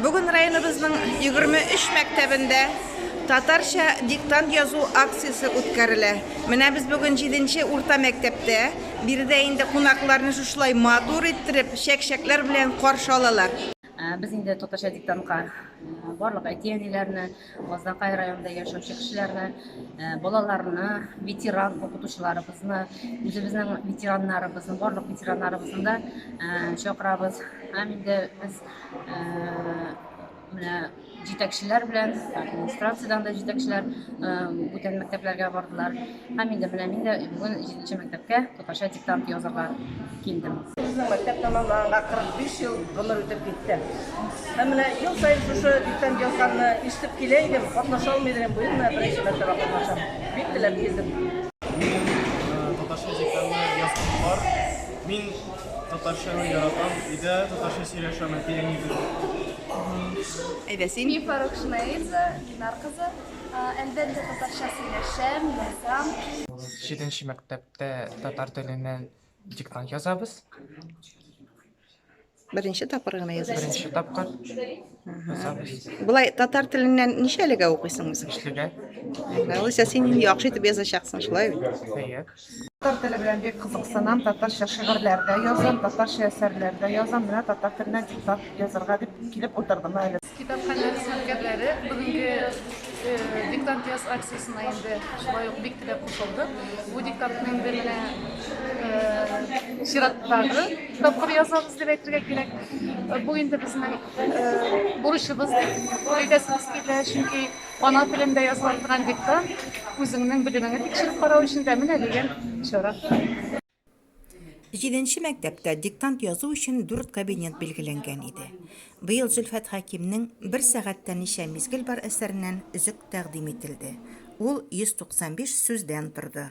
Бүгін районыбызның 23 мәктәбендә татарча диктант язу акциясы үткәрелә. Менә без бүген 7-нче урта мәктәптә биредә инде кунакларны шушылай матур иттереп, чәк-чәкләр белән каршы алалар. Biz indi татарча диктантка барлык әти-әниләрне, Аздакай районында яшәүче кешеләрне, балаларны, ветеран укытучыларыбызны, үзебезнең ветераннарыбызны, барлык ветераннарыбызны да чакырабыз. Һәм инде без менә җитәкчеләр белән, администрациядән дә җитәкчеләр бүтән мәктәпләргә бардылар. Һәм инде менә мин дә бүген 7-нче мәктәпкә татарча диктант язарга килдем. Bizning maktab tamomlanganiga 45 yil g'umr o'tib ketdi. Mana yil sayin shu diktant yozganni eshitib kelay deb qatnasha olmaydigan bu yil birinchi marta qatnasham. Bek tilab keldim. Татарча диктантны язган бар. Мин татарчаны яратам, иде татарча сөйләшәм, Әйдә син. Мин Фарук Шунаидзе, Динар кызы. Әлбәттә татарча сөйләшәм, язам. 7-нче мәктәптә татар теленнән диктант язабыз. Беренче тапкыр гына язасың. Беренче тапкыр язабыз. Булай татар теленнән ничәлегә укыйсың үзең? Эшлегә. Алайса син инде яхшы итеп язачаксың, шулай бит? Әйе. Татар теле белән бик кызыксынам, татарча шигырьләрдә язам, татарча әсәрләрдә язам, менә татар теленә диктант язарга дип килеп утырдым әле. Китапханә хезмәткәрләре бүгенге диктант яз акциясына инде шулай ук бик теләп кушылды. Бу диктантны инде менә чираттагы тапкыр язабыз дип әйтергә кирәк. Бу инде безнең бурычыбыз дип әйтәсебез килә, чөнки ана телендә язылган диктант үзеңнең белемеңне тикшереп карау өчен дә менә дигән чара. 7-нче мәктәптә диктант язу өчен 4 кабинет билгеләнгән иде. Быел Зөлфәт Хәкимнең 1 сәгатьтә ничә мизгел бар әсәреннән өзек тәкъдим ителде. Ул 195 сүздән торды.